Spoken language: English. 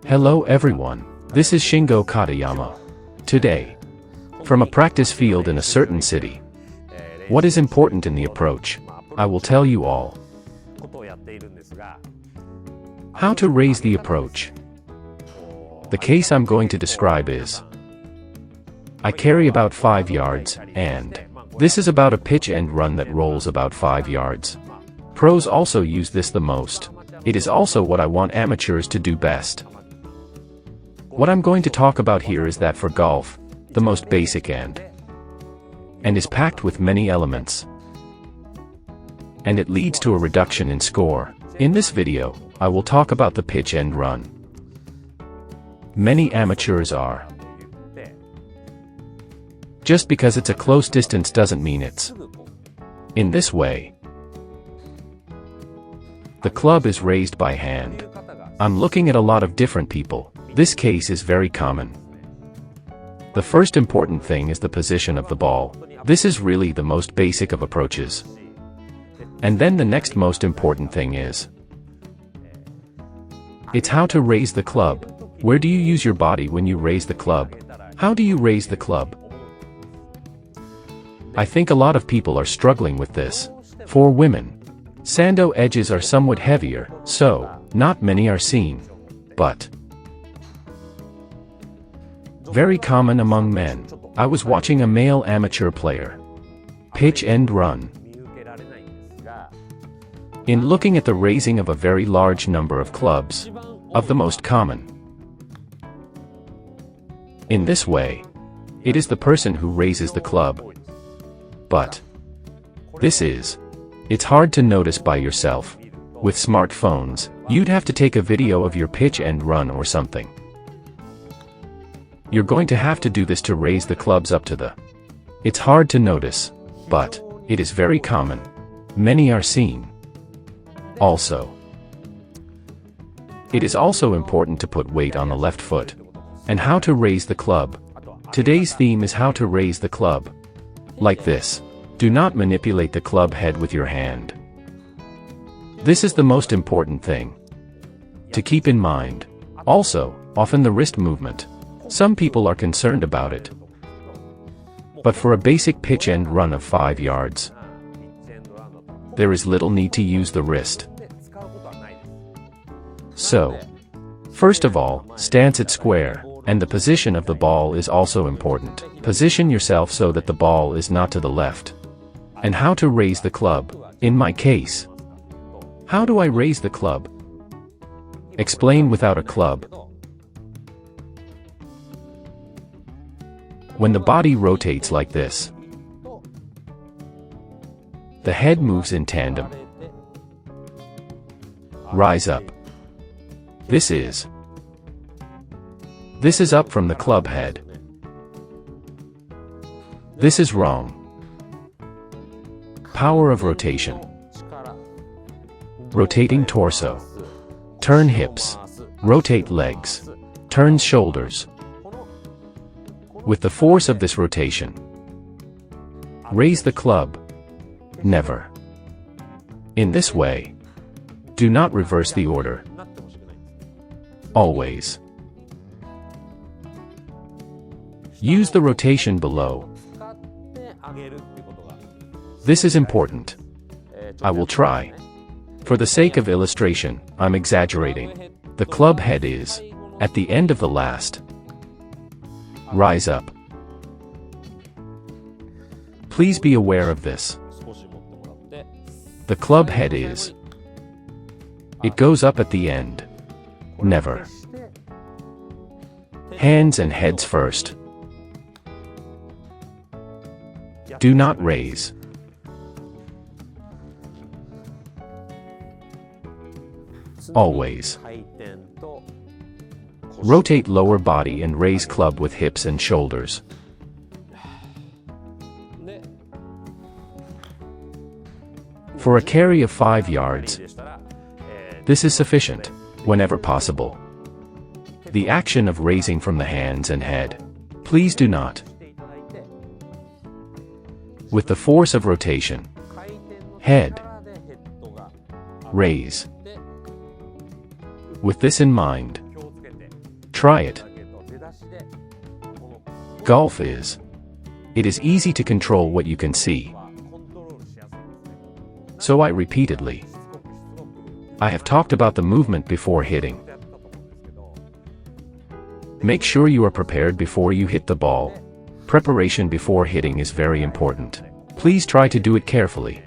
Hello everyone, this is Shingo Katayama. Today, from a practice field in a certain city, what is important in the approach? I will tell you all. How to raise the approach. The case I'm going to describe is, I carry about 5 yards, and this is about a pitch and run that rolls about 5 yards. Pros also use this the most. It is also what I want amateurs to do best. What I'm going to talk about here is that for golf, the most basic and is packed with many elements. And it leads to a reduction in score. In this video, I will talk about the pitch and run. Many amateurs are. Just because it's a close distance doesn't mean it's in this way. The club is raised by hand. I'm looking at a lot of different people. This case is very common. The first important thing is the position of the ball. This is really the most basic of approaches. And then the next most important thing is, it's how to raise the club. Where do you use your body when you raise the club? How do you raise the club? I think a lot of people are struggling with this. For women, sando edges are somewhat heavier, so not many are seen. But very common among men. I was watching a male amateur player pitch and run. In looking at the raising of a very large number of clubs, of the most common. In this way, it is the person who raises the club. But it's hard to notice by yourself. With smartphones, you'd have to take a video of your pitch and run or something. You're going to have to do this to raise the clubs up to the. It's hard to notice, but it is very common. Many are seen. Also, it is also important to put weight on the left foot. And how to raise the club. Today's theme is how to raise the club. Like this. Do not manipulate the club head with your hand. This is the most important thing to keep in mind. Also, often the wrist movement. Some people are concerned about it. But for a basic pitch and run of 5 yards, there is little need to use the wrist. So, first of all, stance it square, and the position of the ball is also important. Position yourself so that the ball is not to the left. And how to raise the club. In my case, how do I raise the club? Explain without a club. When the body rotates like this, the head moves in tandem. Rise up. This is up from the club head. This is wrong. Power of rotation. Rotating torso. Turn hips. Rotate legs. Turn shoulders. With the force of this rotation, raise the club. Never. In this way. Do not reverse the order. Always. Use the rotation below. This is important. I will try. For the sake of illustration, I'm exaggerating. The club head is at the end of the last. Rise up. Please be aware of this. The club head is. It goes up at the end. Never. Hands and heads first. Do not raise. Always. Rotate lower body and raise club with hips and shoulders. For a carry of 5 yards, this is sufficient, whenever possible. The action of raising from the hands and head. Please do not. With the force of rotation. Head. Raise. With this in mind, Try it. Golf is. It is easy to control what you can see. So I repeatedly. I have talked about the movement before hitting. Make sure you are prepared before you hit the ball. Preparation before hitting is very important. Please try to do it carefully.